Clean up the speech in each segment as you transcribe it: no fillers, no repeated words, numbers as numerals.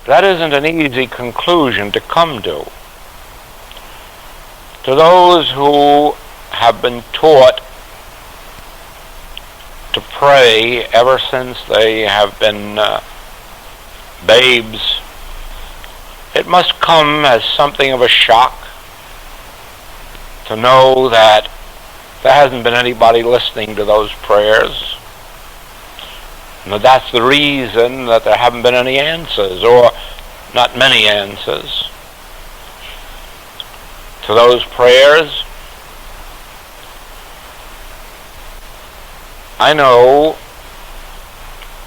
That isn't an easy conclusion to come to. To those who have been taught to pray ever since they have been babes, it must come as something of a shock to know that there hasn't been anybody listening to those prayers. And that's the reason that there haven't been any answers, or not many answers, to those prayers. I know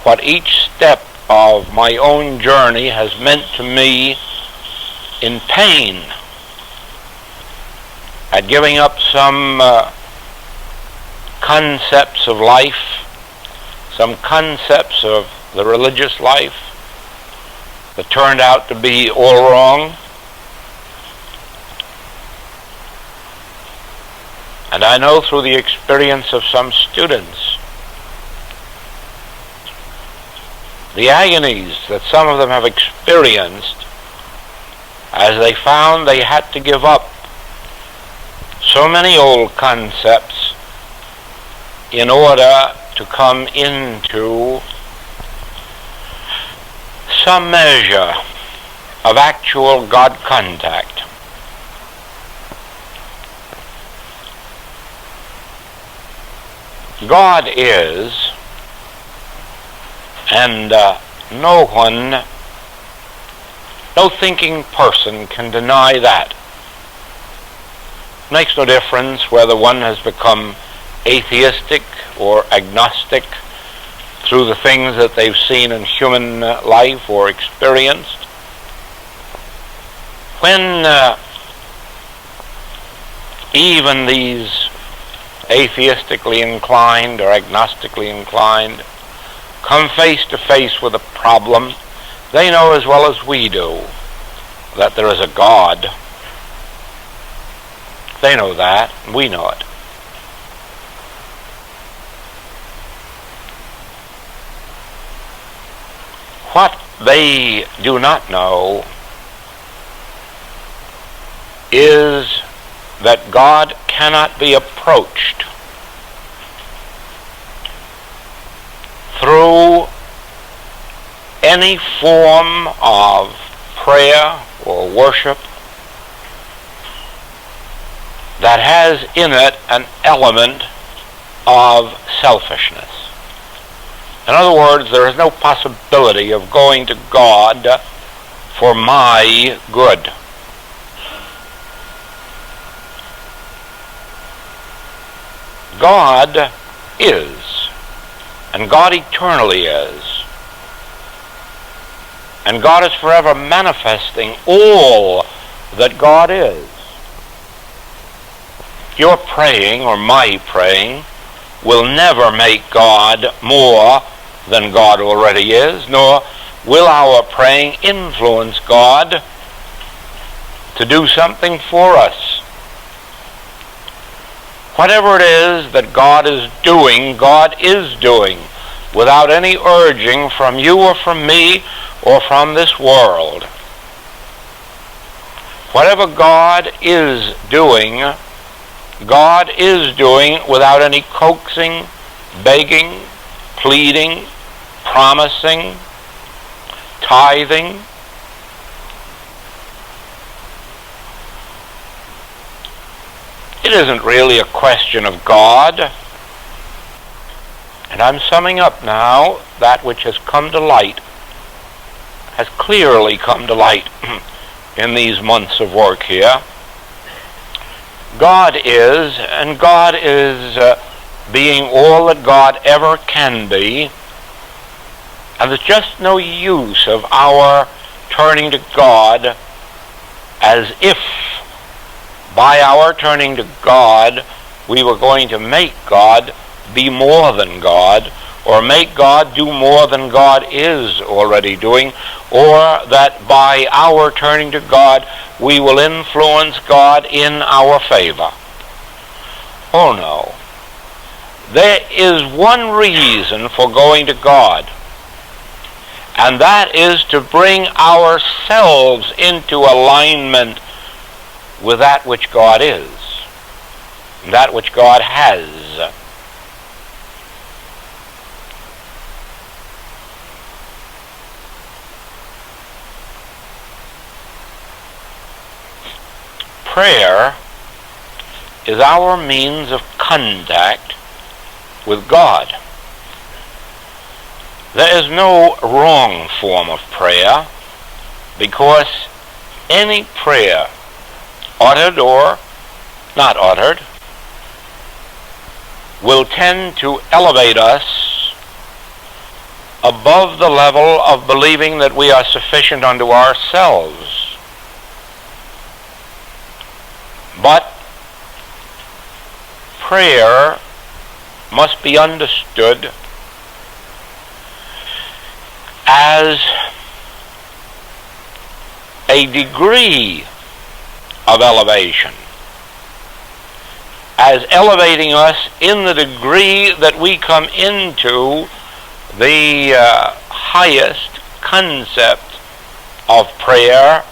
what each step of my own journey has meant to me in pain at giving up some concepts of life, some concepts of the religious life that turned out to be all wrong. And I know through the experience of some students the agonies that some of them have experienced as they found they had to give up so many old concepts in order to come into some measure of actual God contact. God is, and no one, no thinking person can deny that. It makes no difference whether one has become atheistic or agnostic through the things that they've seen in human life or experienced. When even these atheistically inclined or agnostically inclined come face to face with a problem, they know as well as we do that there is a God. They know that, and we know it. What they do not know is that God cannot be approached through any form of prayer or worship that has in it an element of selfishness. In other words, there is no possibility of going to God for my good. God is, and God eternally is, and God is forever manifesting all that God is. Your praying, or my praying, will never make God more than God already is, nor will our praying influence God to do something for us. Whatever it is that God is doing without any urging from you or from me or from this world. Whatever God is doing without any coaxing, begging, pleading, promising, tithing. It isn't really a question of God. And I'm summing up now that which has come to light, has clearly come to light in these months of work here. God is, and God is being all that God ever can be, and there's just no use of our turning to God as if by our turning to God we were going to make God be more than God, or make God do more than God is already doing, or that by our turning to God we will influence God in our favor. Oh no. There is one reason for going to God, And that is to bring ourselves into alignment with that which God is, that which God has. Prayer is our means of contact with God. There is no wrong form of prayer, because any prayer, uttered or not uttered, will tend to elevate us above the level of believing that we are sufficient unto ourselves. But prayer must be understood as a degree of elevation, as elevating us in the degree that we come into the highest concept of prayer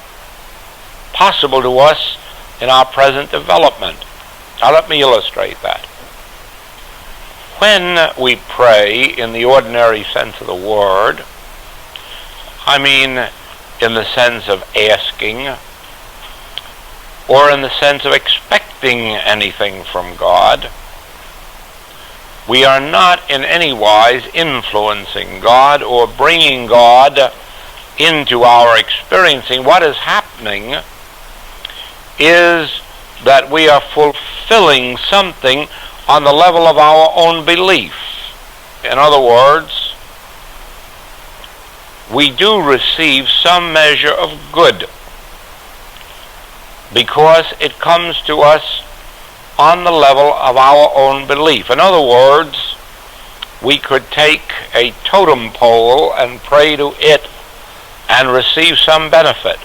possible to us in our present development. Now let me illustrate that. When we pray in the ordinary sense of the word, I mean in the sense of asking, or in the sense of expecting anything from God, we are not in any wise influencing God or bringing God into our experiencing. What is happening is that we are fulfilling something on the level of our own belief. In other words, we do receive some measure of good because it comes to us on the level of our own belief. In other words, we could take a totem pole and pray to it and receive some benefit.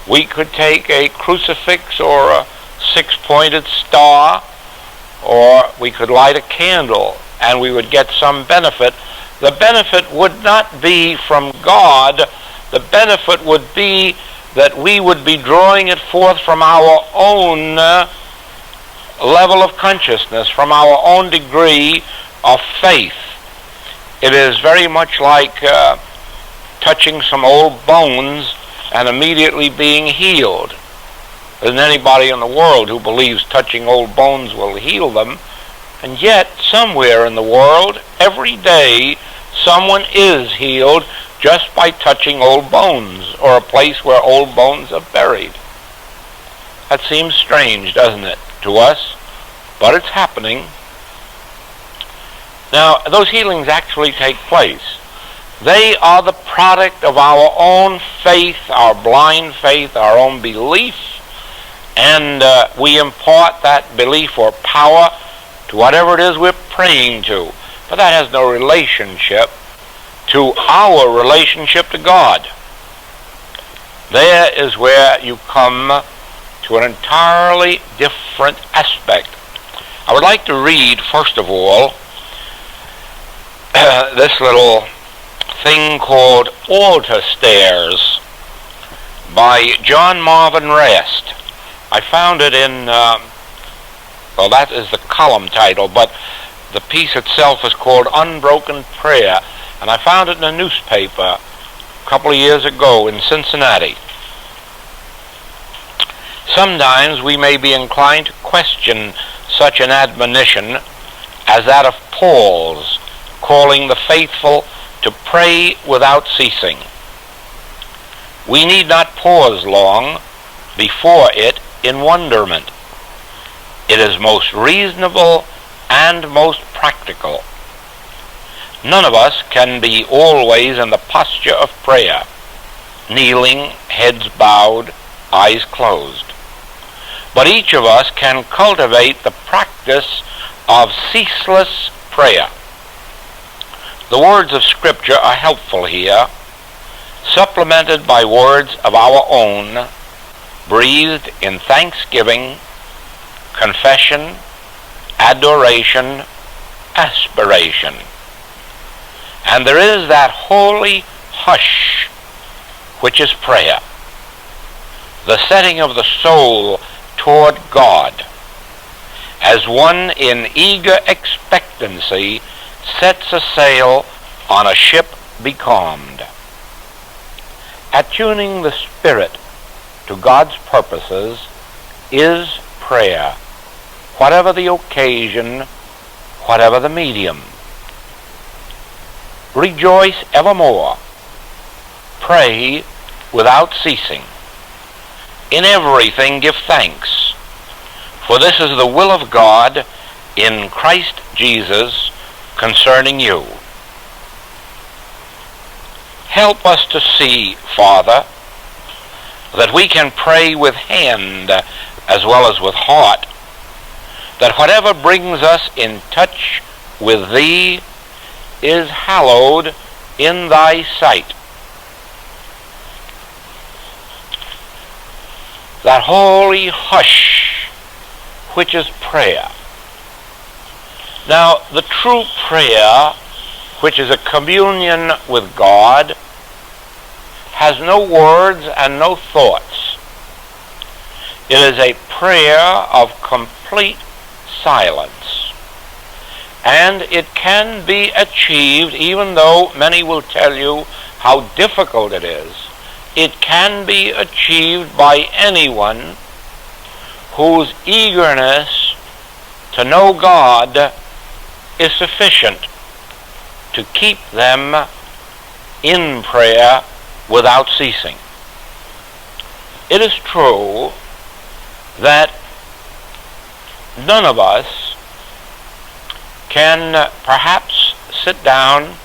We could take a crucifix or a six-pointed star, or we could light a candle and we would get some benefit. The benefit would not be from God. The benefit would be that we would be drawing it forth from our own level of consciousness, from our own degree of faith. It is very much like touching some old bones and immediately being healed. There isn't anybody in the world who believes touching old bones will heal them, and yet somewhere in the world, every day, someone is healed just by touching old bones, or a place where old bones are buried. That seems strange, doesn't it, to us? But it's happening. Now, those healings actually take place. They are the product of our own faith, our blind faith, our own belief, and we impart that belief or power to whatever it is we're praying to. But that has no relationship to our relationship to God. There is where you come to an entirely different aspect. I would like to read, first of all, this little thing called Altar Stairs by John Marvin Rast. I found it in, well, that is the column title, but the piece itself is called Unbroken Prayer, and I found it in a newspaper a couple of years ago in Cincinnati. Sometimes we may be inclined to question such an admonition as that of Paul's, calling the faithful to pray without ceasing. We need not pause long before it in wonderment. It is most reasonable and most practical. None of us can be always in the posture of prayer, kneeling, heads bowed, eyes closed. But each of us can cultivate the practice of ceaseless prayer. The words of Scripture are helpful here, supplemented by words of our own, breathed in thanksgiving, confession, adoration, aspiration. And there is that holy hush, which is prayer, the setting of the soul toward God, as one in eager expectancy sets a sail on a ship becalmed. Attuning the spirit to God's purposes is prayer, whatever the occasion, whatever the medium. Rejoice evermore. Pray without ceasing. In everything give thanks, for this is the will of God in Christ Jesus concerning you. Help us to see, Father, that we can pray with hand as well as with heart, that whatever brings us in touch with Thee is hallowed in Thy sight. That holy hush, which is prayer. Now, the true prayer, which is a communion with God, has no words and no thoughts. It is a prayer of complete silence. And it can be achieved, even though many will tell you how difficult it is. It can be achieved by anyone whose eagerness to know God is sufficient to keep them in prayer without ceasing. It is true that none of us can perhaps sit down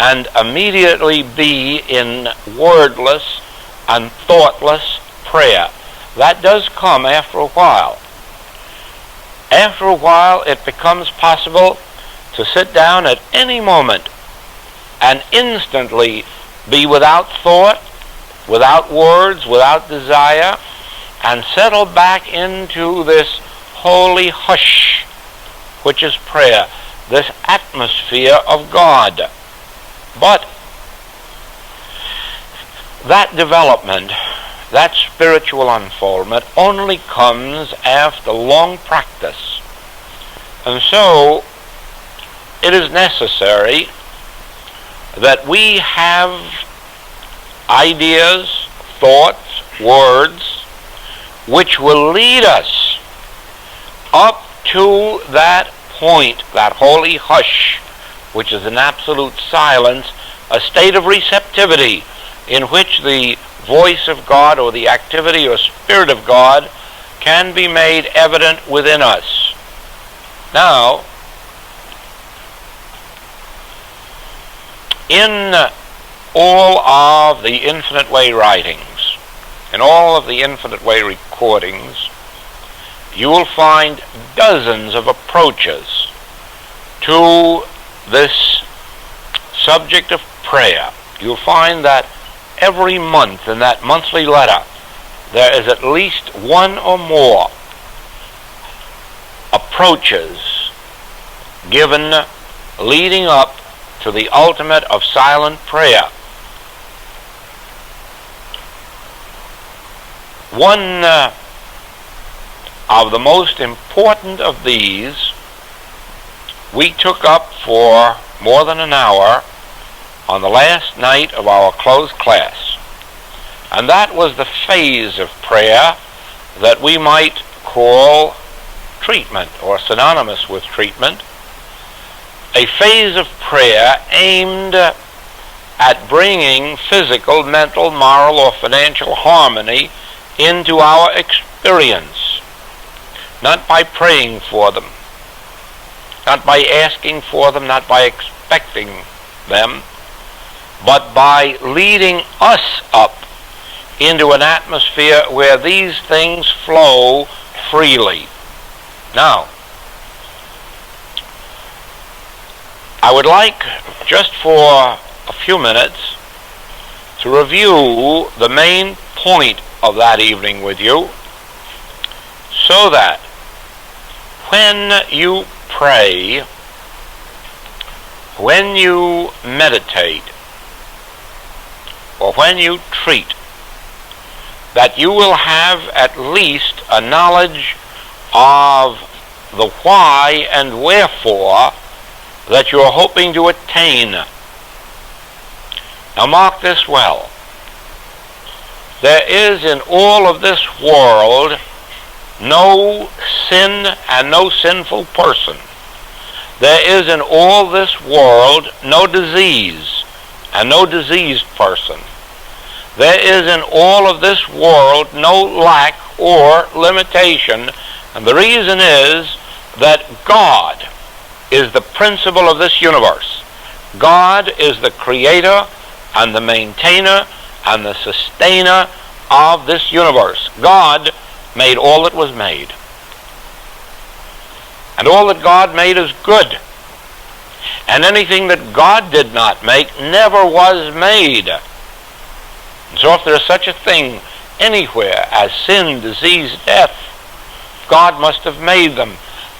and immediately be in wordless and thoughtless prayer. That does come after a while. After a while, it becomes possible to sit down at any moment and instantly be without thought, without words, without desire, and settle back into this holy hush, which is prayer, this atmosphere of God. But that development, that spiritual unfoldment, only comes after long practice. And so it is necessary that we have ideas, thoughts, words, which will lead us up to that point, that holy hush, which is an absolute silence, a state of receptivity in which the voice of God or the activity or spirit of God can be made evident within us. Now, in all of the Infinite Way writings, in all of the Infinite Way recordings, you will find dozens of approaches to this subject of prayer. You'll find that every month in that monthly letter there is at least one or more approaches given leading up to the ultimate of silent prayer. One of the most important of these we took up for more than an hour on the last night of our closed class. And that was the phase of prayer that we might call treatment, or synonymous with treatment. A phase of prayer aimed at bringing physical, mental, moral, or financial harmony into our experience. Not by praying for them, not by asking for them, not by expecting them, but by leading us up into an atmosphere where these things flow freely. Now, I would like, just for a few minutes, to review the main point of that evening with you, so that when you pray, when you meditate, or when you treat, that you will have at least a knowledge of the why and wherefore that you are hoping to attain. Now mark this well. There is in all of this world no sin and no sinful person. There is in all this world no disease and no diseased person. There is in all of this world no lack or limitation, and the reason is that God is the principle of this universe. God is the creator and the maintainer and the sustainer of this universe. God made all that was made. And all that God made is good. And anything that God did not make never was made. And so if there is such a thing anywhere as sin, disease, death, God must have made them.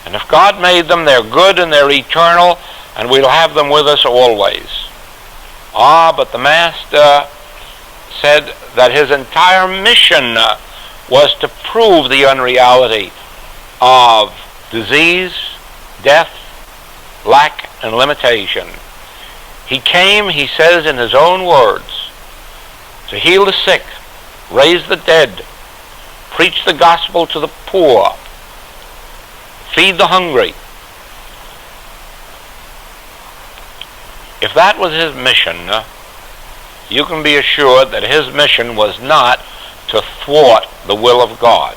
And if God made them, they're good and they're eternal, and we'll have them with us always. But the Master said that his entire mission was to prove the unreality of disease, death, lack, and limitation. He came, he says in his own words, to heal the sick, raise the dead, preach the gospel to the poor, feed the hungry. If that was his mission, you can be assured that his mission was not to thwart the will of God.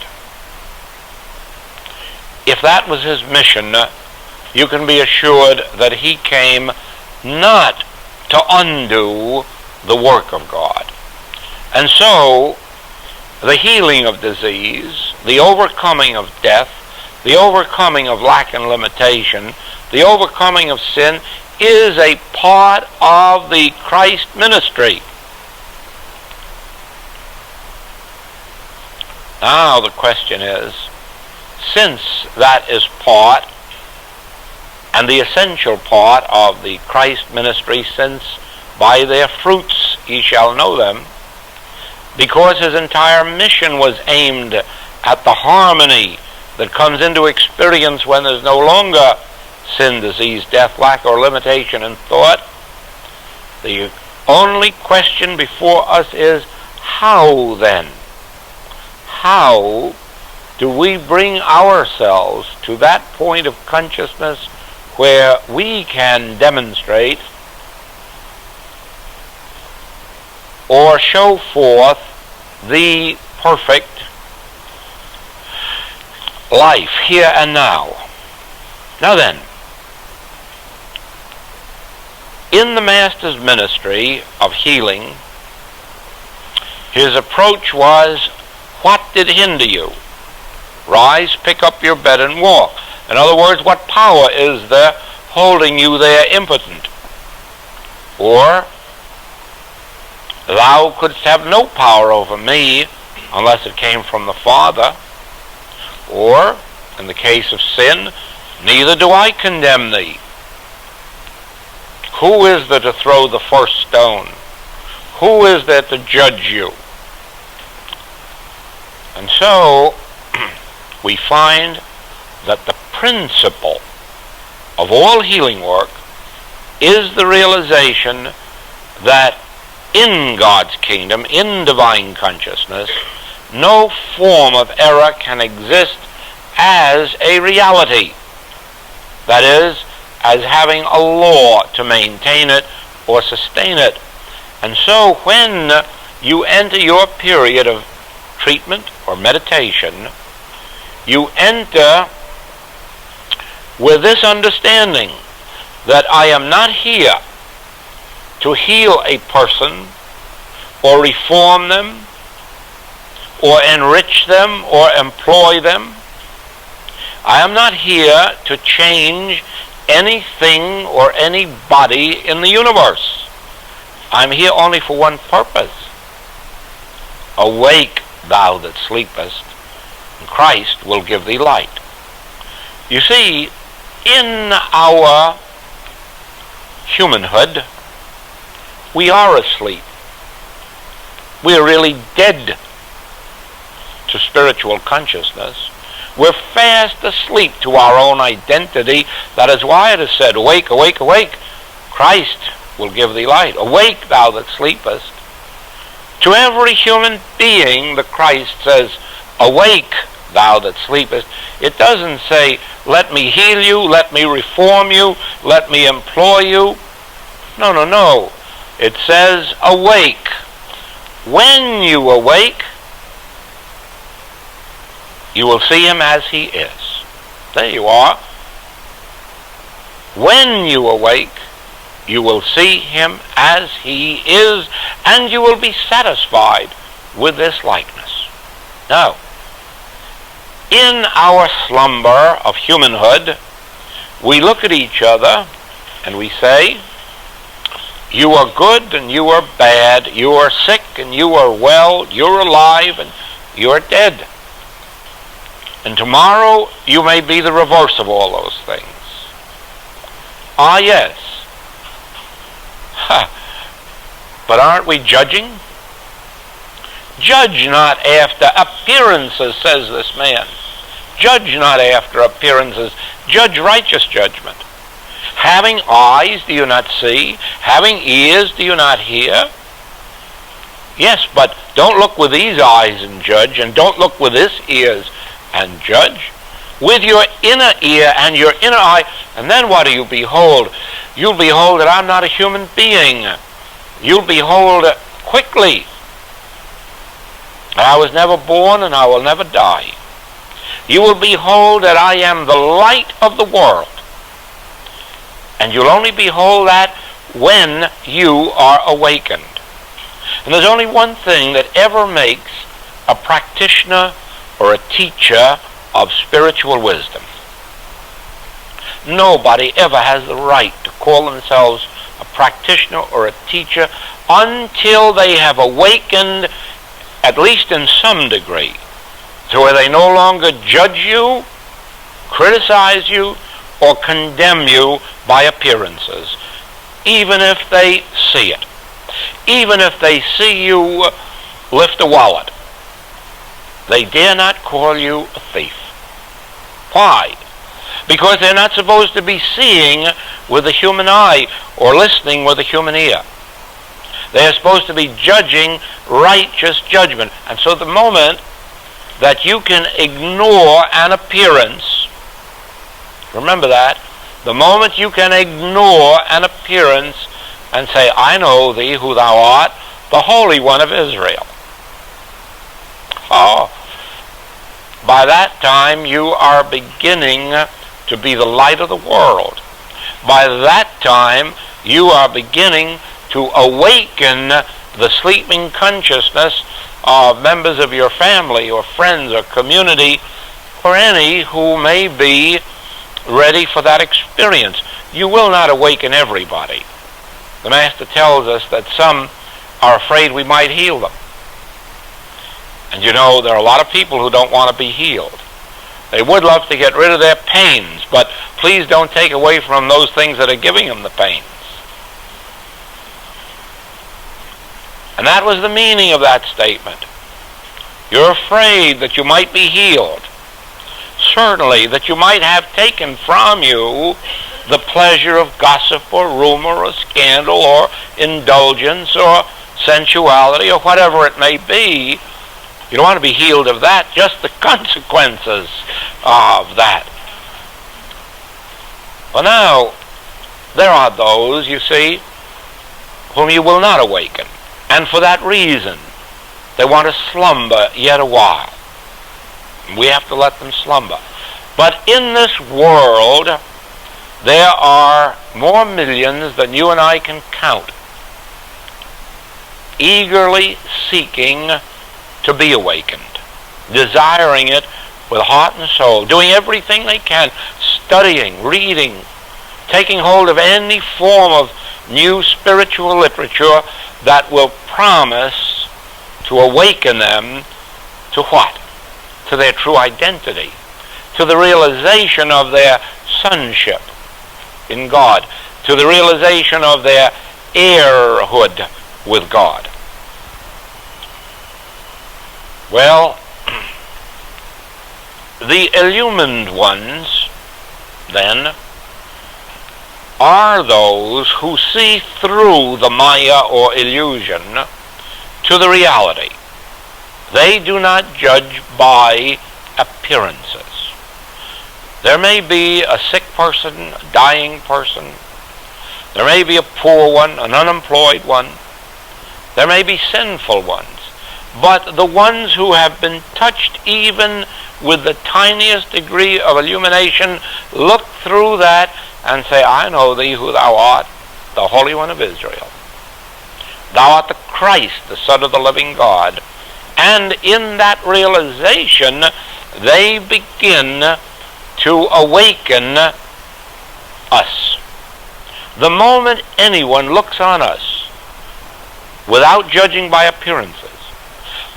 If that was his mission, you can be assured that he came not to undo the work of God. And so, the healing of disease, the overcoming of death, the overcoming of lack and limitation, the overcoming of sin is a part of the Christ ministry. Now the question is, since that is part and the essential part of the Christ ministry, since by their fruits ye shall know them, because his entire mission was aimed at the harmony that comes into experience when there's no longer sin, disease, death, lack, or limitation in thought, the only question before us is, how then? How do we bring ourselves to that point of consciousness where we can demonstrate or show forth the perfect life here and now? Now then, in the Master's ministry of healing, his approach was, what did hinder you? Rise, pick up your bed and walk. In other words, what power is there holding you there impotent? Or, thou couldst have no power over me unless it came from the Father. Or, in the case of sin, neither do I condemn thee. Who is there to throw the first stone? Who is there to judge you? And so, we find that the principle of all healing work is the realization that in God's kingdom, in divine consciousness, no form of error can exist as a reality. That is, as having a law to maintain it or sustain it. And so when you enter your period of treatment or meditation, you enter with this understanding that I am not here to heal a person or reform them or enrich them or employ them. I am not here to change anything or anybody in the universe. I'm here only for one purpose. Awake, thou that sleepest, and Christ will give thee light. You see, in our humanhood, we are asleep. We are really dead to spiritual consciousness. We're fast asleep to our own identity. That is why it is said, awake, awake, awake. Christ will give thee light. Awake, thou that sleepest. To every human being, the Christ says, awake, thou that sleepest. It doesn't say, let me heal you, let me reform you, let me employ you. No, no, no. It says, awake. When you awake, you will see him as he is. There you are. When you awake, you will see him as he is, and you will be satisfied with this likeness. Now, in our slumber of humanhood, we look at each other and we say, you are good and you are bad, you are sick and you are well, you're alive and you're dead. And tomorrow you may be the reverse of all those things. Ah, yes. But aren't we judging? Judge not after appearances, says this man. Judge not after appearances. Judge righteous judgment. Having eyes, do you not see? Having ears, do you not hear? Yes, but don't look with these eyes and judge, and don't look with this ears and judge. With your inner ear and your inner eye, and then what do you behold? You'll behold that I'm not a human being. You'll behold quickly. I was never born and I will never die. You will behold that I am the light of the world. And you'll only behold that when you are awakened. And there's only one thing that ever makes a practitioner or a teacher of spiritual wisdom. Nobody ever has the right to call themselves a practitioner or a teacher until they have awakened, at least in some degree, to where they no longer judge you, criticize you, or condemn you by appearances, even if they see it. Even if they see you lift a wallet, they dare not call you a thief. Why? Because they're not supposed to be seeing with the human eye or listening with the human ear. They are supposed to be judging righteous judgment. And so the moment that you can ignore an appearance, remember that, the moment you can ignore an appearance and say, I know thee who thou art, the Holy One of Israel. Oh, by that time you are beginning to be the light of the world. By that time you are beginning to awaken the sleeping consciousness of members of your family or friends or community, or any who may be ready for that experience. You will not awaken everybody. The Master tells us that some are afraid we might heal them. And you know, there are a lot of people who don't want to be healed. They would love to get rid of their pains, but please don't take away from those things that are giving them the pains. And that was the meaning of that statement. You're afraid that you might be healed. Certainly, that you might have taken from you the pleasure of gossip or rumor or scandal or indulgence or sensuality or whatever it may be. You don't want to be healed of that, just the consequences of that. Well, now, there are those, you see, whom you will not awaken. And for that reason, they want to slumber yet a while. We have to let them slumber. But in this world, there are more millions than you and I can count, eagerly seeking to be awakened, desiring it with heart and soul, doing everything they can, studying, reading, taking hold of any form of new spiritual literature that will promise to awaken them to what? To their true identity, to the realization of their sonship in God, to the realization of their heirhood with God. Well, the illumined ones, then, are those who see through the Maya or illusion to the reality. They do not judge by appearances. There may be a sick person, a dying person. There may be a poor one, an unemployed one. There may be sinful ones. But the ones who have been touched even with the tiniest degree of illumination look through that and say, I know thee who thou art, the Holy One of Israel. Thou art the Christ, the Son of the living God. And in that realization, they begin to awaken us. The moment anyone looks on us without judging by appearances,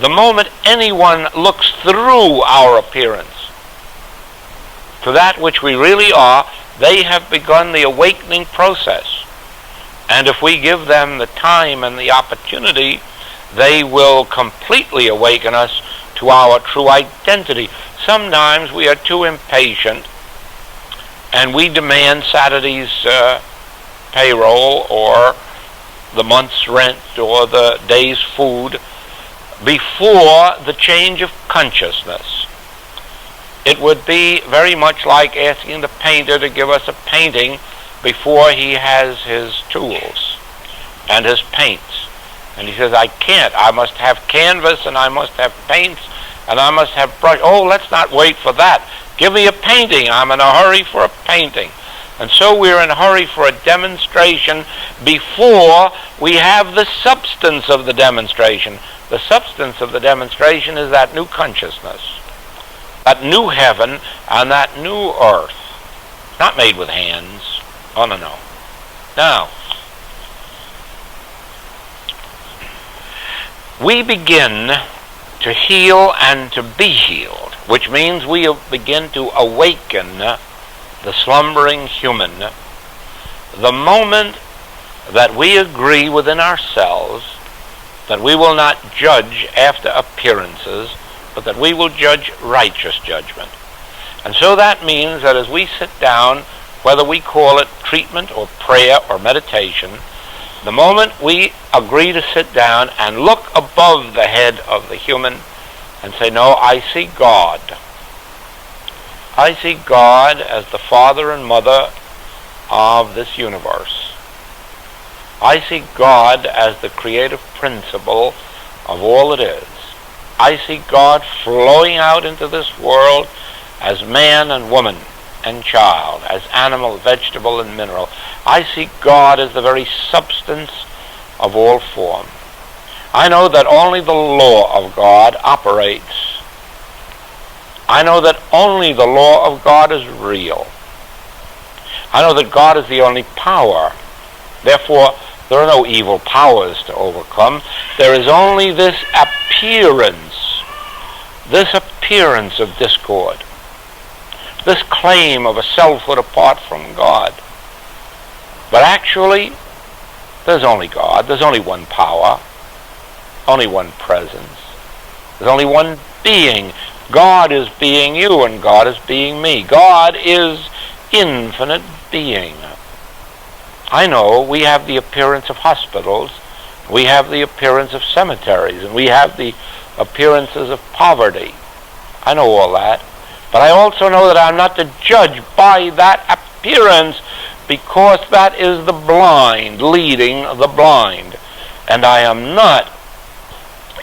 the moment anyone looks through our appearance to that which we really are, they have begun the awakening process. And if we give them the time and the opportunity, they will completely awaken us to our true identity. Sometimes we are too impatient and we demand Saturday's payroll or the month's rent or the day's food before the change of consciousness. It would be very much like asking the painter to give us a painting before he has his tools and his paints. And he says, I can't. I must have canvas and I must have paints and I must have brush. Oh, let's not wait for that. Give me a painting. I'm in a hurry for a painting. And so we're in a hurry for a demonstration before we have the substance of the demonstration. The substance of the demonstration is that new consciousness, that new heaven and that new earth. Not made with hands. Oh, no, no. Now, we begin to heal and to be healed, which means we begin to awaken the slumbering human the moment that we agree within ourselves that we will not judge after appearances, but that we will judge righteous judgment. And so that means that as we sit down, whether we call it treatment or prayer or meditation, the moment we agree to sit down and look above the head of the human and say, no, I see God. I see God as the father and mother of this universe. I see God as the creative principle of all it is. I see God flowing out into this world as man and woman and child, as animal, vegetable, and mineral. I see God as the very substance of all form. I know that only the law of God operates. I know that only the law of God is real. I know that God is the only power. Therefore, there are no evil powers to overcome. There is only this appearance of discord, this claim of a selfhood apart from God. But actually, there's only God. There's only one power, only one presence. There's only one being. God is being you and God is being me. God is infinite being. I know we have the appearance of hospitals, we have the appearance of cemeteries, and we have the appearances of poverty. I know all that. But I also know that I'm not to judge by that appearance, because that is the blind leading the blind. And I am not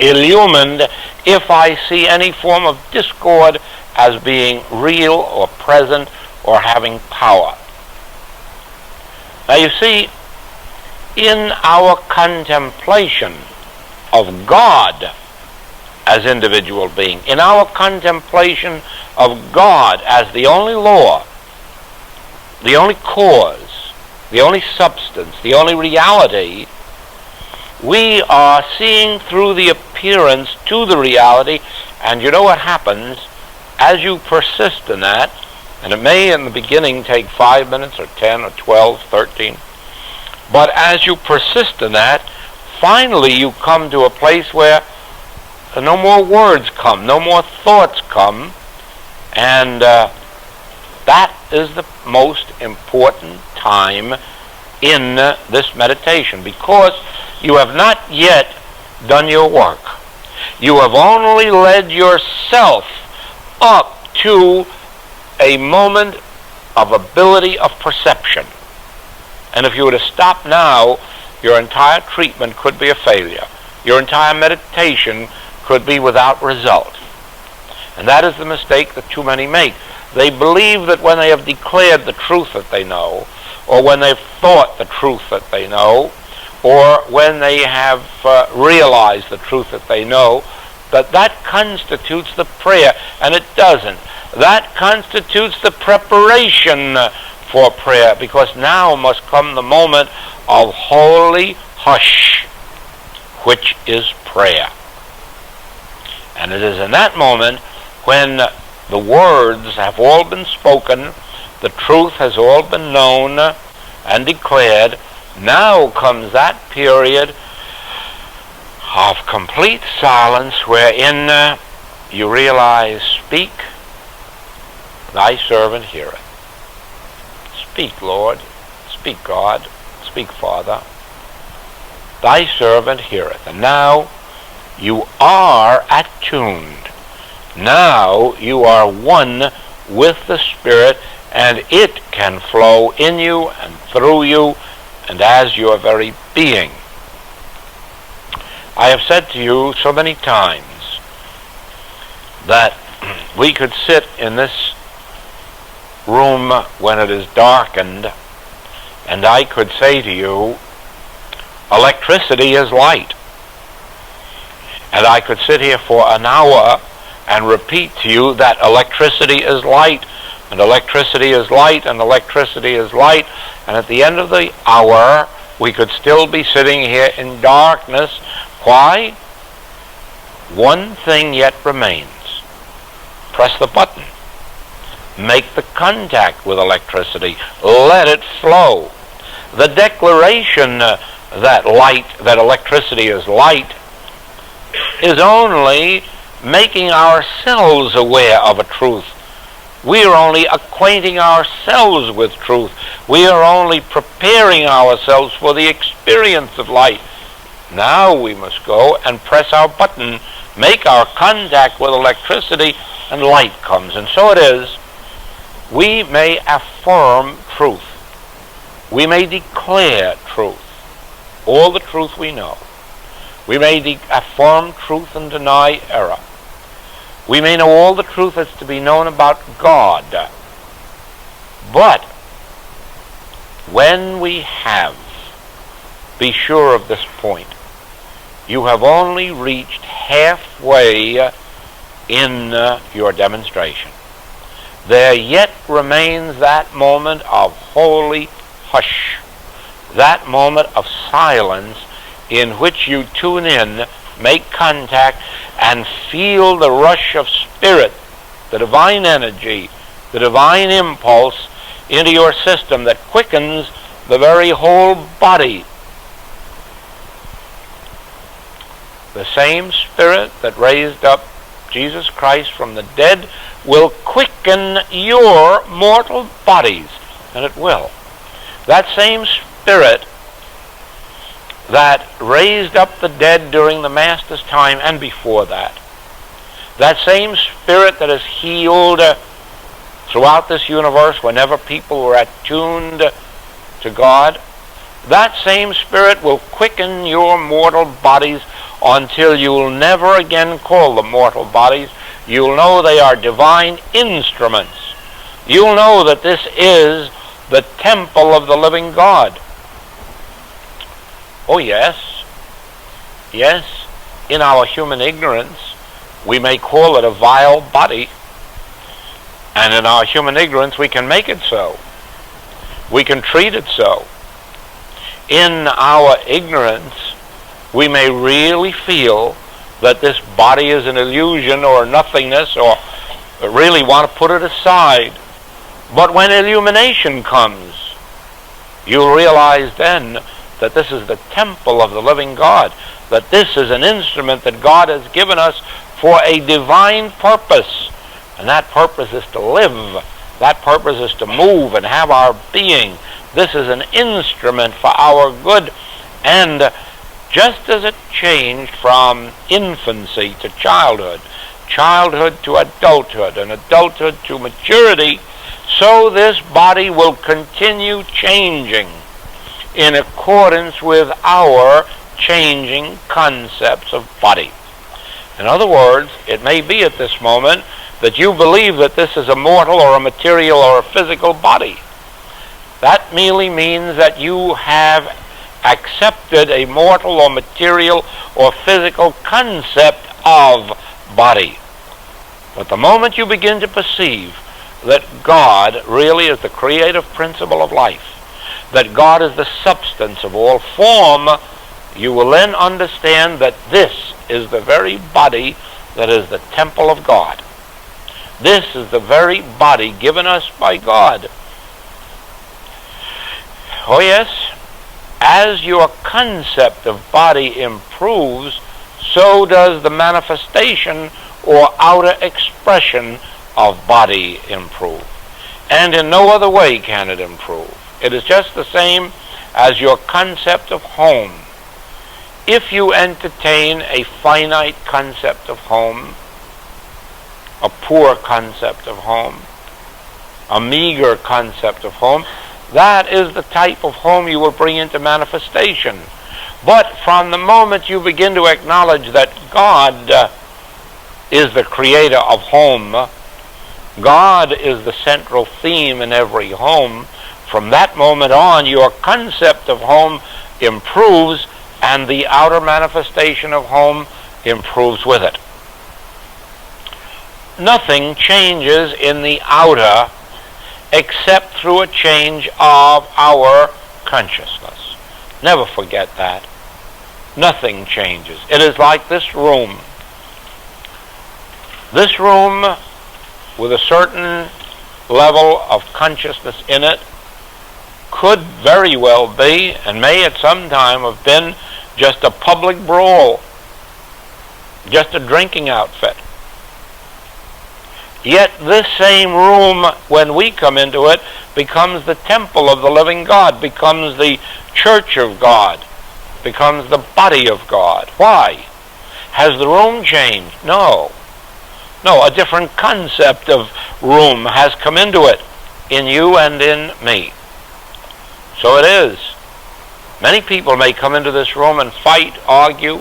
illumined if I see any form of discord as being real or present or having power. Now you see, in our contemplation of God as individual being, in our contemplation of God as the only law, the only cause, the only substance, the only reality, we are seeing through the appearance to the reality. And you know what happens as you persist in that, and it may in the beginning take 5 minutes or 10 or 12, 13, but as you persist in that, finally you come to a place where no more words come, no more thoughts come, and that is the most important time in this meditation, because you have not yet done your work. You have only led yourself up to a moment of ability of perception. And if you were to stop now, your entire treatment could be a failure. Your entire meditation could be without result. And that is the mistake that too many make. They believe that when they have declared the truth that they know, or when they've thought the truth that they know, or when they have realized the truth that they know, that constitutes the prayer, and it doesn't. That constitutes the preparation for prayer, because now must come the moment of holy hush, which is prayer. And it is in that moment when the words have all been spoken, the truth has all been known and declared. Now comes that period of complete silence wherein you realize, speak, thy servant heareth. Speak, Lord. Speak, God. Speak, Father. Thy servant heareth. And now you are attuned. Now you are one with the Spirit, and it can flow in you and through you and as your very being. I have said to you so many times that we could sit in this room when it is darkened, and I could say to you, electricity is light. And I could sit here for an hour and repeat to you that electricity is light, and electricity is light, and electricity is light, and at the end of the hour we could still be sitting here in darkness. Why? One thing yet remains. Press the button. Make the contact with electricity. Let it flow. The declaration that electricity is light is only making ourselves aware of a truth. We are only acquainting ourselves with truth. We are only preparing ourselves for the experience of light. Now we must go and press our button, make our contact with electricity, and light comes. And so it is. We may affirm truth. We may declare truth, all the truth we know. We may affirm truth and deny error. We may know all the truth that's to be known about God. But when we have, be sure of this point, you have only reached halfway in your demonstration. There yet remains that moment of holy hush, that moment of silence in which you tune in, make contact, and feel the rush of spirit, the divine energy, the divine impulse into your system that quickens the very whole body. The same Spirit that raised up Jesus Christ from the dead will quicken your mortal bodies, and it will. That same Spirit that raised up the dead during the Master's time and before that, that same Spirit that has healed throughout this universe whenever people were attuned to God, that same Spirit will quicken your mortal bodies until you'll never again call them mortal bodies. You'll know they are divine instruments. You'll know that this is the temple of the living God. Oh yes, yes, in our human ignorance, we may call it a vile body, and in our human ignorance we can make it so. We can treat it so. In our ignorance, we may really feel that this body is an illusion or nothingness, or really want to put it aside. But when illumination comes, you'll realize then that this is the temple of the living God, that this is an instrument that God has given us for a divine purpose. And that purpose is to live. That purpose is to move and have our being. This is an instrument for our good. And just as it changed from infancy to childhood, childhood to adulthood, and adulthood to maturity, so this body will continue changing in accordance with our changing concepts of body. In other words, it may be at this moment that you believe that this is a mortal or a material or a physical body. That merely means that you have accepted a mortal or material or physical concept of body. But the moment you begin to perceive that God really is the creative principle of life, that God is the substance of all form, you will then understand that this is the very body that is the temple of God. This is the very body given us by God. Oh yes, as your concept of body improves, so does the manifestation or outer expression of body improve. And in no other way can it improve. It is just the same as your concept of home. If you entertain a finite concept of home, a poor concept of home, a meager concept of home, that is the type of home you will bring into manifestation. But from the moment you begin to acknowledge that God is the creator of home, God is the central theme in every home, from that moment on your concept of home improves and the outer manifestation of home improves with it. Nothing changes in the outer except through a change of our consciousness. Never forget that. Nothing changes. It is like this room. This room, with a certain level of consciousness in it, could very well be, and may at some time have been, just a public brawl, just a drinking outfit. Yet this same room, when we come into it, becomes the temple of the living God, becomes the church of God, becomes the body of God. Why? Has the room changed? No. No, a different concept of room has come into it, in you and in me. So it is. Many people may come into this room and fight, argue.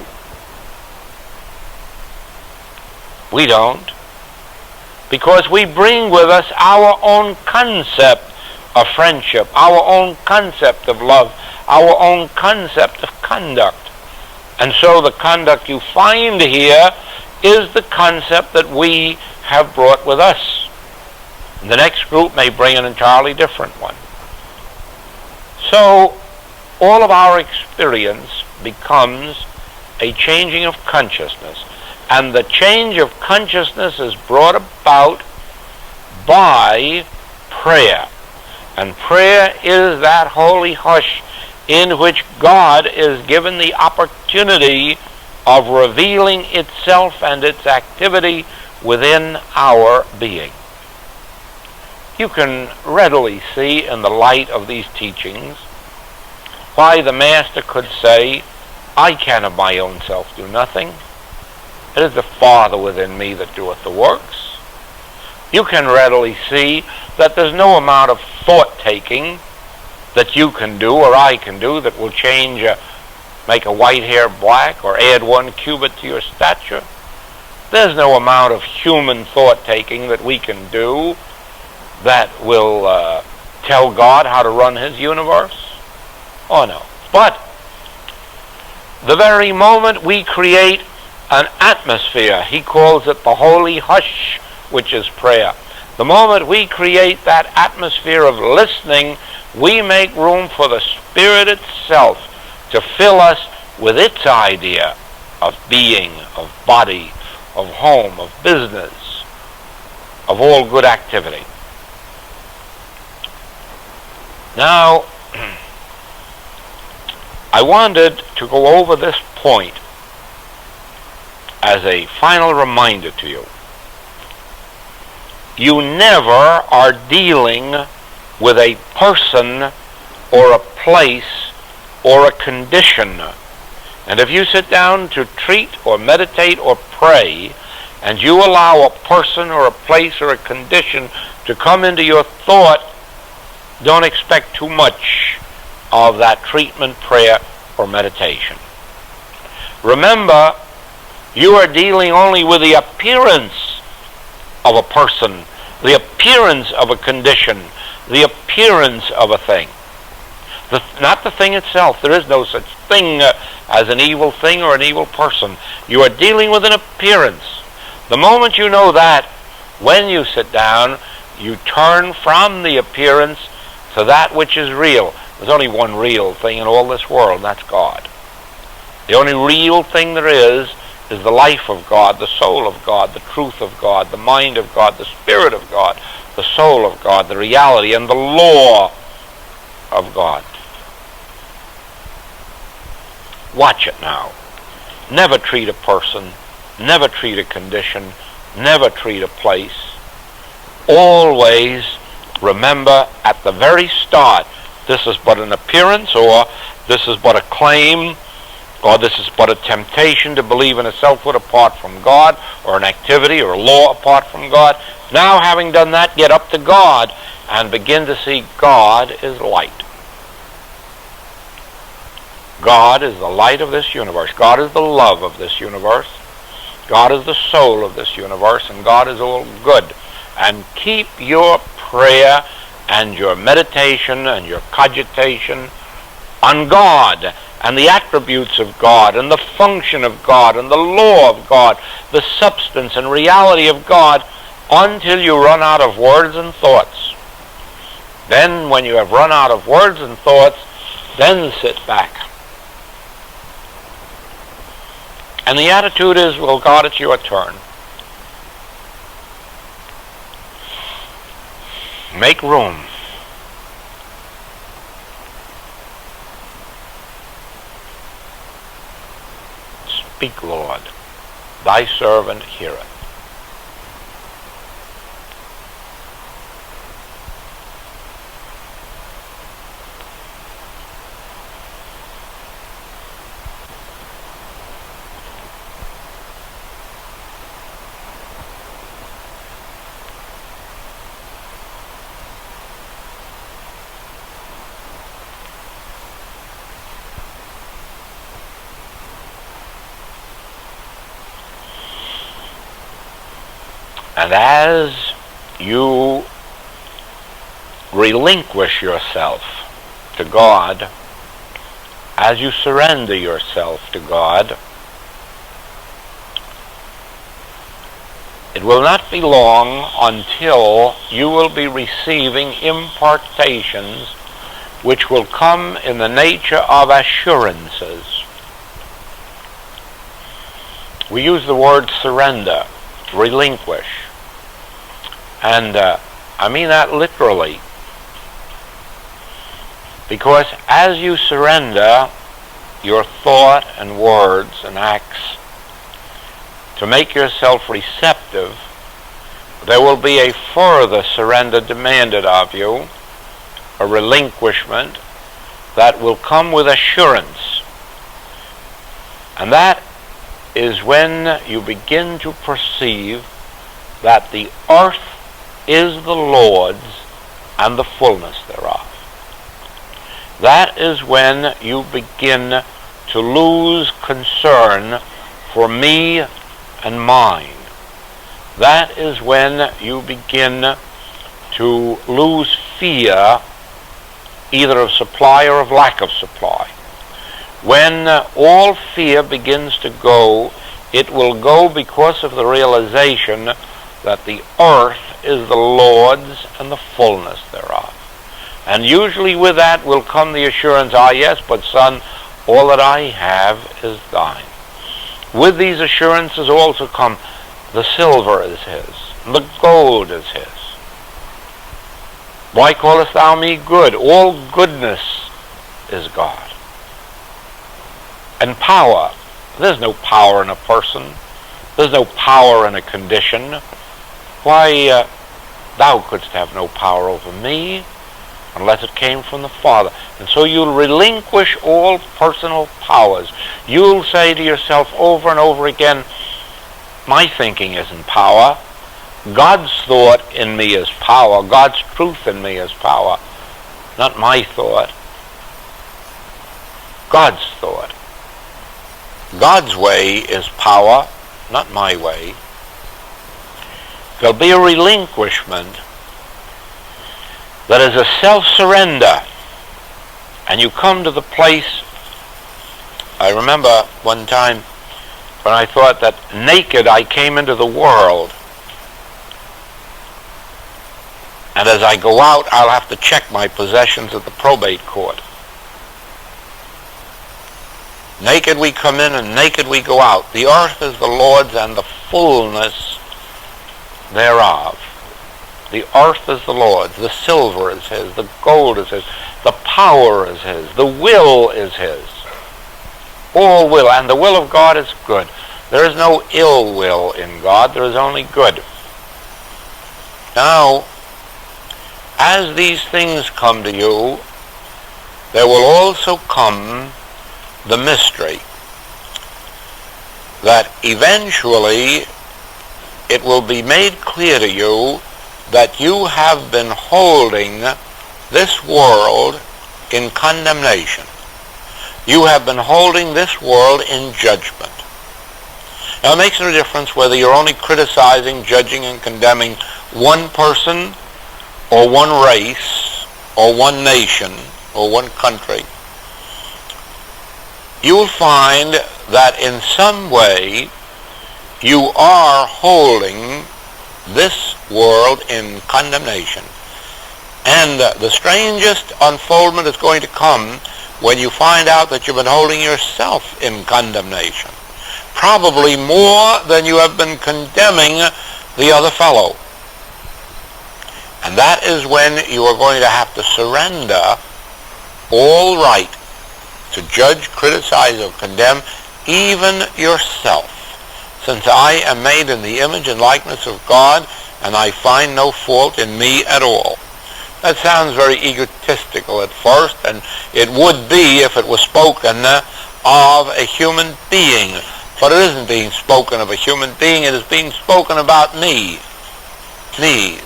We don't. Because we bring with us our own concept of friendship, our own concept of love, our own concept of conduct. And so the conduct you find here is the concept that we have brought with us. And the next group may bring an entirely different one. So all of our experience becomes a changing of consciousness. And the change of consciousness is brought about by prayer. And prayer is that holy hush in which God is given the opportunity of revealing itself and its activity within our being. You can readily see in the light of these teachings why the Master could say, I can of my own self do nothing. It is the Father within me that doeth the works. You can readily see that there's no amount of thought-taking that you can do or I can do that will change, make a white hair black or add 1 cubit to your stature. There's no amount of human thought-taking that we can do that will tell God how to run His universe. Oh no. But the very moment we create an atmosphere, He calls it the holy hush, which is prayer. The moment we create that atmosphere of listening, we make room for the Spirit itself to fill us with its idea of being, of body, of home, of business, of all good activity. Now, I wanted to go over this point as a final reminder to you. You never are dealing with a person or a place or a condition. And if you sit down to treat or meditate or pray, and you allow a person or a place or a condition to come into your thought, don't expect too much of that treatment, prayer, or meditation. Remember, you are dealing only with the appearance of a person, the appearance of a condition, the appearance of a thing. Not the thing itself. There is no such thing as an evil thing or an evil person. You are dealing with an appearance. The moment you know that, when you sit down, you turn from the appearance to that which is real. There's only one real thing in all this world, and that's God. The only real thing there is the life of God, the soul of God, the truth of God, the mind of God, the spirit of God, the soul of God, the reality and the law of God. Watch it now. Never treat a person, never treat a condition, never treat a place. Always remember at the very start, this is but an appearance, or this is but a claim, or this is but a temptation to believe in a selfhood apart from God, or an activity or a law apart from God. Now, having done that, get up to God and begin to see God is light. God is the light of this universe. God is the love of this universe. God is the soul of this universe, and God is all good. And keep your prayer and your meditation and your cogitation on God and the attributes of God and the function of God and the law of God, the substance and reality of God, until you run out of words and thoughts. Then, when you have run out of words and thoughts, then sit back. And the attitude is, well, God, it's your turn. Make room. Speak, Lord. Thy servant heareth. And as you relinquish yourself to God, as you surrender yourself to God, it will not be long until you will be receiving impartations which will come in the nature of assurances. We use the word surrender, relinquish. And I mean that literally. Because as you surrender your thought and words and acts to make yourself receptive, there will be a further surrender demanded of you, a relinquishment that will come with assurance. And that is when you begin to perceive that the earth is the Lord's and the fullness thereof. That is when you begin to lose concern for me and mine. That is when you begin to lose fear, either of supply or of lack of supply. When all fear begins to go, it will go because of the realization that the earth is the Lord's and the fullness thereof. And usually with that will come the assurance, ah yes, but son, all that I have is thine. With these assurances also come, the silver is his, and the gold is his. Why callest thou me good? All goodness is God. And power. There's no power in a person. There's no power in a condition. Why, thou couldst have no power over me unless it came from the Father. And so you'll relinquish all personal powers. You'll say to yourself over and over again, my thinking isn't power. God's thought in me is power. God's truth in me is power. Not my thought. God's thought. God's way is power, not my way. There'll be a relinquishment that is a self-surrender. And you come to the place, I remember one time when I thought that naked I came into the world. And as I go out, I'll have to check my possessions at the probate court. Naked we come in and naked we go out. The earth is the Lord's and the fullness thereof. The earth is the Lord's. The silver is His. The gold is His. The power is His. The will is His. All will. And the will of God is good. There is no ill will in God. There is only good. Now, as these things come to you, there will also come the mystery that eventually it will be made clear to you that you have been holding this world in condemnation. You have been holding this world in judgment. Now it makes no difference whether you're only criticizing, judging, and condemning one person or one race or one nation or one country. You will find that in some way you are holding this world in condemnation. And the strangest unfoldment is going to come when you find out that you've been holding yourself in condemnation. Probably more than you have been condemning the other fellow. And that is when you are going to have to surrender all right to judge, criticize, or condemn even yourself, since I am made in the image and likeness of God, and I find no fault in me at all. That sounds very egotistical at first, and it would be if it was spoken of a human being. But it isn't being spoken of a human being, it is being spoken about me. Me,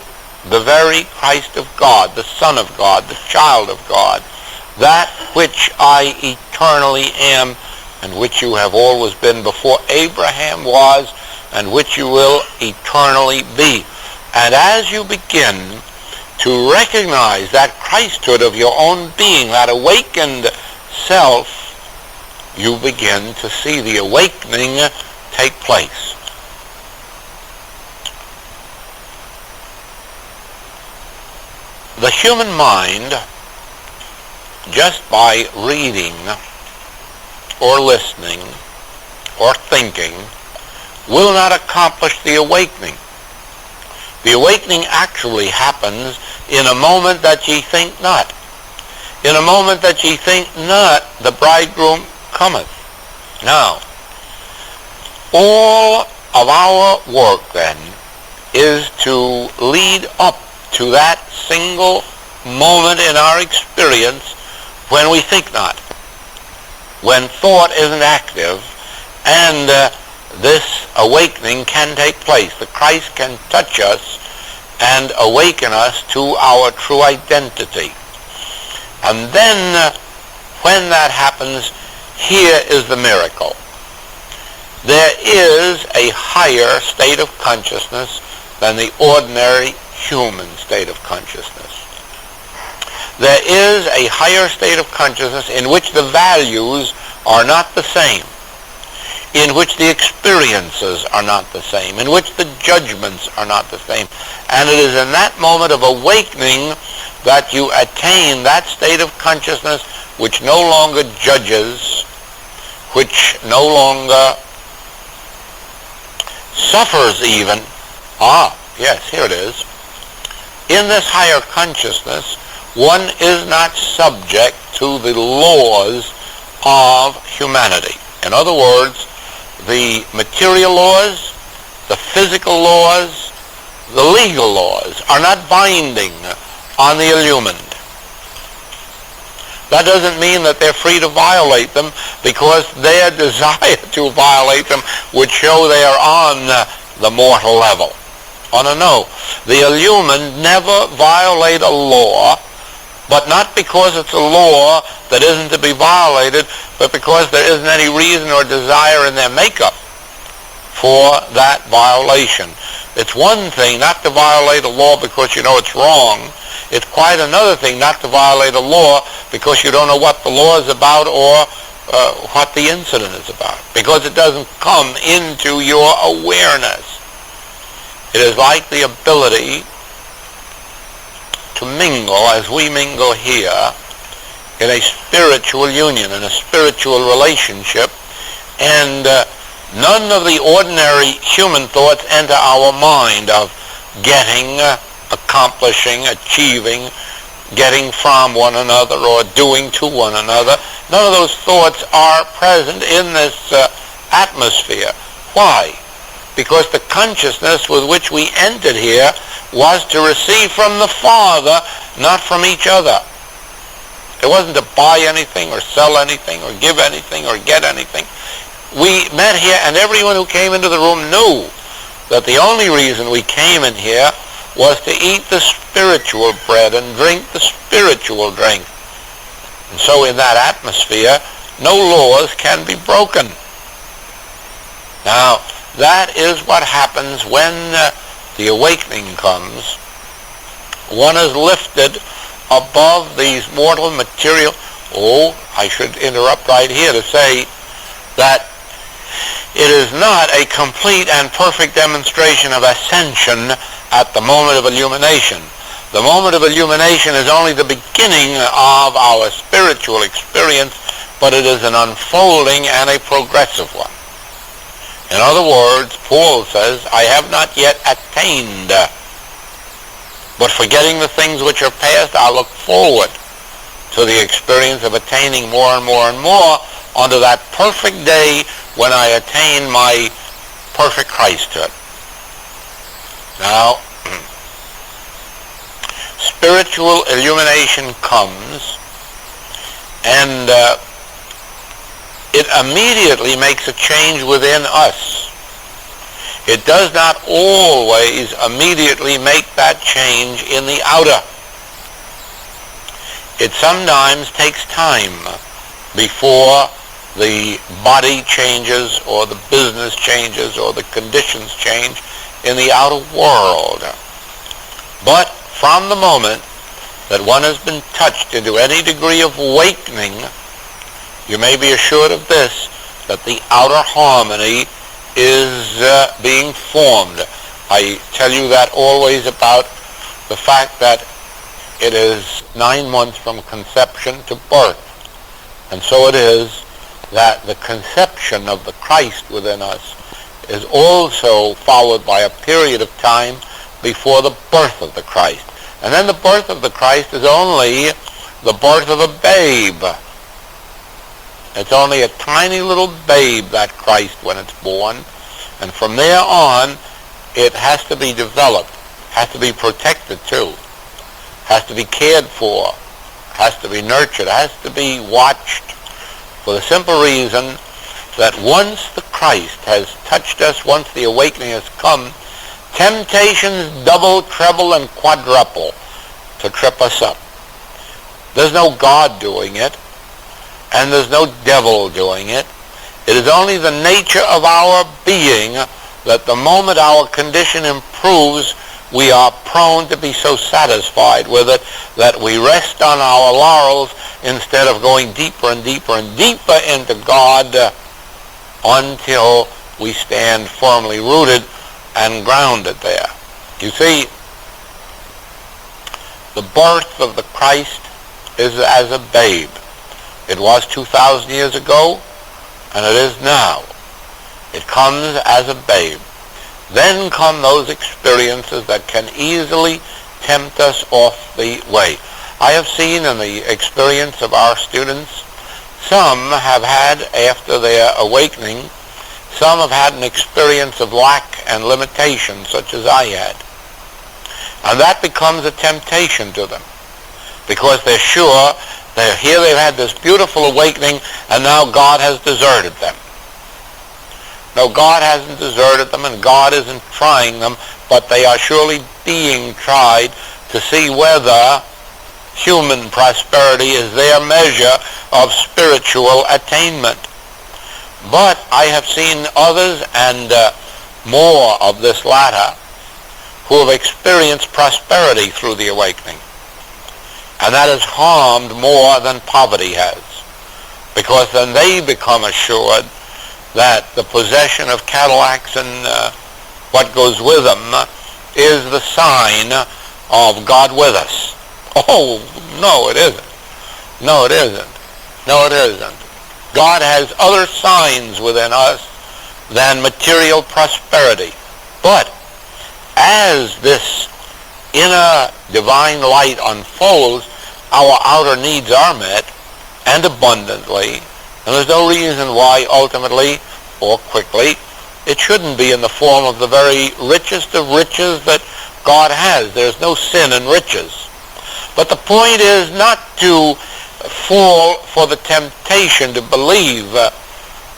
the very Christ of God, the Son of God, the child of God, that which I eternally am, and which you have always been before Abraham was, and which you will eternally be. And as you begin to recognize that Christhood of your own being, that awakened self, you begin to see the awakening take place. The human mind, just by reading or listening or thinking, will not accomplish the awakening. The awakening actually happens in a moment that ye think not. In a moment that ye think not, the bridegroom cometh. Now, all of our work then is to lead up to that single moment in our experience when we think not, when thought isn't active, and this awakening can take place. The Christ can touch us and awaken us to our true identity. And then when that happens, here is the miracle. There is a higher state of consciousness than the ordinary human state of consciousness. There is a higher state of consciousness in which the values are not the same, in which the experiences are not the same, in which the judgments are not the same. And it is in that moment of awakening that you attain that state of consciousness which no longer judges, which no longer suffers even. Yes, here it is. In this higher consciousness, one is not subject to the laws of humanity. In other words, the material laws, the physical laws, the legal laws are not binding on the illumined. That doesn't mean that they're free to violate them, because their desire to violate them would show they are on the mortal level. Oh, no. The illumined never violate a law, but not because it's a law that isn't to be violated, but because there isn't any reason or desire in their makeup for that violation. It's one thing not to violate a law because you know it's wrong. It's quite another thing not to violate a law because you don't know what the law is about or what the incident is about, because it doesn't come into your awareness. It is like the ability to mingle, as we mingle here, in a spiritual union, in a spiritual relationship, and none of the ordinary human thoughts enter our mind of getting, accomplishing, achieving, getting from one another or doing to one another. None of those thoughts are present in this atmosphere. Why? Because the consciousness with which we entered here was to receive from the Father, not from each other. It wasn't to buy anything or sell anything or give anything or get anything. We met here, and everyone who came into the room knew that the only reason we came in here was to eat the spiritual bread and drink the spiritual drink. And so in that atmosphere, no laws can be broken. Now, that is what happens when the awakening comes. One is lifted above these mortal material. Oh, I should interrupt right here to say that it is not a complete and perfect demonstration of ascension at the moment of illumination. The moment of illumination is only the beginning of our spiritual experience, but it is an unfolding and a progressive one. In other words, Paul says, I have not yet attained, but forgetting the things which are past, I look forward to the experience of attaining more and more and more unto that perfect day when I attain my perfect Christhood. Now, spiritual illumination comes, and it immediately makes a change within us. It does not always immediately make that change in the outer. It sometimes takes time before the body changes or the business changes or the conditions change in the outer world. But from the moment that one has been touched into any degree of awakening, you may be assured of this, that the outer harmony is being formed. I tell you that always about the fact that it is 9 months from conception to birth. And so it is that the conception of the Christ within us is also followed by a period of time before the birth of the Christ. And then the birth of the Christ is only the birth of a babe. It's only a tiny little babe, that Christ, when it's born. And from there on, it has to be developed, has to be protected too, has to be cared for, has to be nurtured, has to be watched, for the simple reason that once the Christ has touched us, once the awakening has come, temptations double, treble, and quadruple to trip us up. There's no God doing it, and there's no devil doing it. It is only the nature of our being that the moment our condition improves, we are prone to be so satisfied with it that we rest on our laurels instead of going deeper and deeper and deeper into God until we stand firmly rooted and grounded there. You see, the birth of the Christ is as a babe. It was 2,000 years ago, and it is now. It comes as a babe. Then come those experiences that can easily tempt us off the way. I have seen in the experience of our students Some have had, after their awakening, some have had an experience of lack and limitation, such as I had. And that becomes a temptation to them, because they're sure they've had this beautiful awakening, and now God has deserted them. No, God hasn't deserted them, and God isn't trying them, but they are surely being tried to see whether human prosperity is their measure of spiritual attainment. But I have seen others, and more of this latter, who have experienced prosperity through the awakening. And that has harmed more than poverty has, because then they become assured that the possession of Cadillacs and what goes with them is the sign of God with us. Oh, no, it isn't. No, it isn't. No, it isn't. God has other signs within us than material prosperity. But as this inner divine light unfolds, our outer needs are met, and abundantly, and there's no reason why ultimately or quickly it shouldn't be in the form of the very richest of riches that God has. There's no sin in riches. But the point is not to fall for the temptation to believe that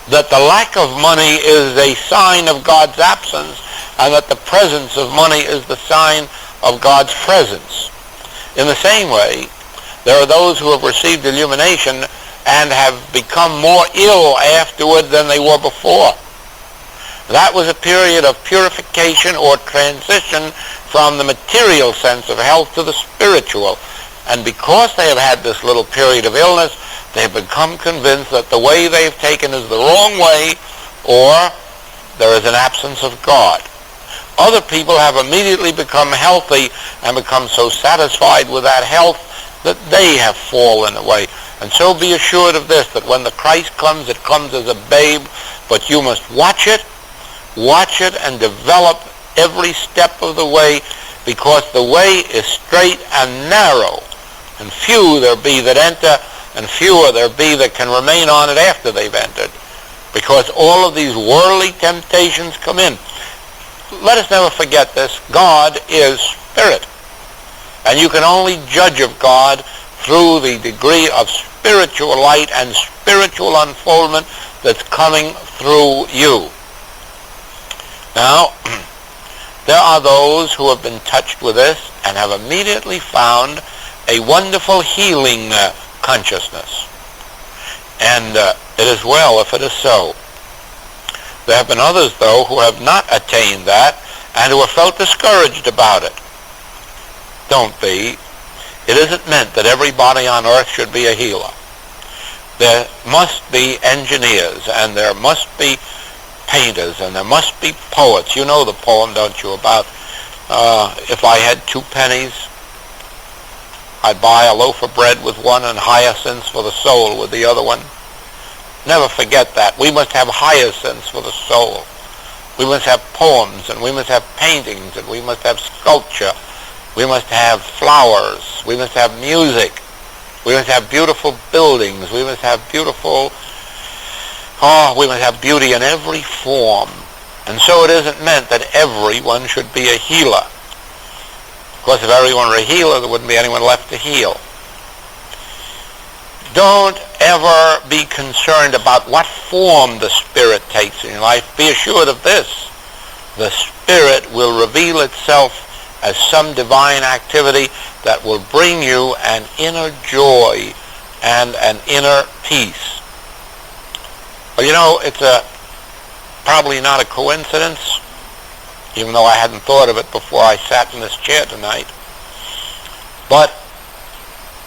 the lack of money is a sign of God's absence, and that the presence of money is the sign of God's presence. In the same way, there are those who have received illumination and have become more ill afterward than they were before. That was a period of purification or transition from the material sense of health to the spiritual. And because they have had this little period of illness, they have become convinced that the way they've taken is the wrong way, or there is an absence of God. Other people have immediately become healthy and become so satisfied with that health that they have fallen away. And so be assured of this, that when the Christ comes, it comes as a babe, but you must watch it and develop every step of the way, because the way is straight and narrow, and few there be that enter, and fewer there be that can remain on it after they've entered, because all of these worldly temptations come in. Let us never forget this. God is spirit, and you can only judge of God through the degree of spiritual light and spiritual unfoldment that's coming through you. Now, there are those who have been touched with this and have immediately found a wonderful healing consciousness. And it is well if it is so. There have been others, though, who have not attained that and who have felt discouraged about it. Don't be. It isn't meant that everybody on earth should be a healer. There must be engineers, and there must be painters, and there must be poets. You know the poem, don't you, about if I had 2 pennies, I'd buy a loaf of bread with one and hyacinths for the soul with the other one. Never forget that. We must have hyacinths for the soul. We must have poems, and we must have paintings, and we must have sculpture. We must have flowers. We must have music. We must have beautiful buildings. We must have we must have beauty in every form. And so it isn't meant that everyone should be a healer. Of course, if everyone were a healer, there wouldn't be anyone left to heal. Don't ever be concerned about what form the Spirit takes in your life. Be assured of this. The Spirit will reveal itself as some divine activity that will bring you an inner joy and an inner peace. Well, you know, it's probably not a coincidence, even though I hadn't thought of it before I sat in this chair tonight. But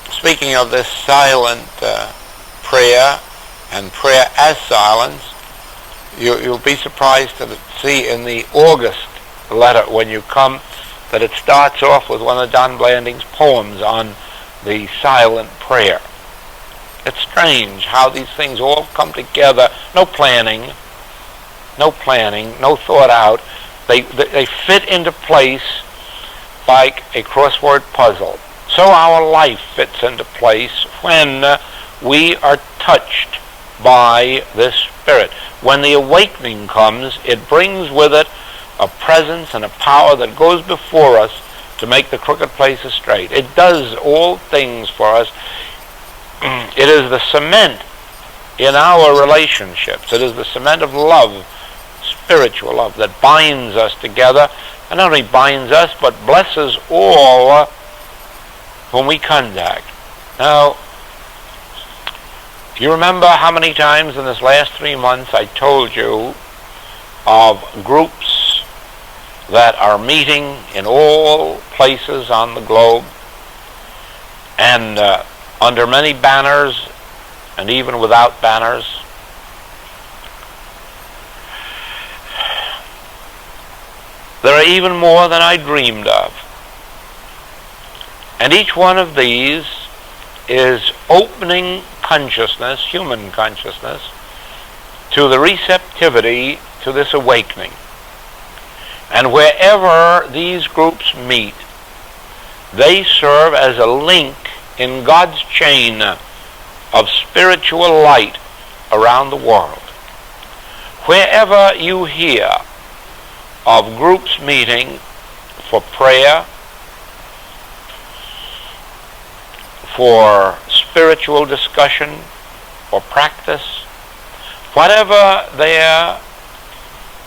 speaking of this silent prayer and prayer as silence, you'll be surprised to see in the August letter when you come that it starts off with one of Don Blanding's poems on the silent prayer. It's strange how these things all come together. No planning, no thought out. They fit into place like a crossword puzzle. So our life fits into place when we are touched by this Spirit. When the awakening comes, it brings with it a presence and a power that goes before us to make the crooked places straight. It does all things for us. It is the cement in our relationships. It is the cement of love, spiritual love, that binds us together, and not only binds us, but blesses all whom we contact. Now, you remember how many times in this last 3 months I told you of groups that are meeting in all places on the globe, and under many banners and even without banners. There are even more than I dreamed of. And each one of these is opening consciousness, human consciousness, to the receptivity to this awakening. And wherever these groups meet, they serve as a link in God's chain of spiritual light around the world. Wherever you hear of groups meeting for prayer, for spiritual discussion, for practice, whatever their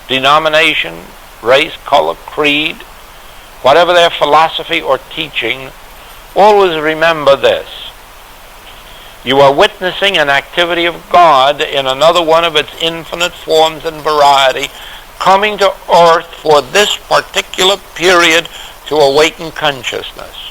denomination, race, color, creed, whatever their philosophy or teaching, always remember this: you are witnessing an activity of God in another one of its infinite forms and variety, coming to earth for this particular period to awaken consciousness.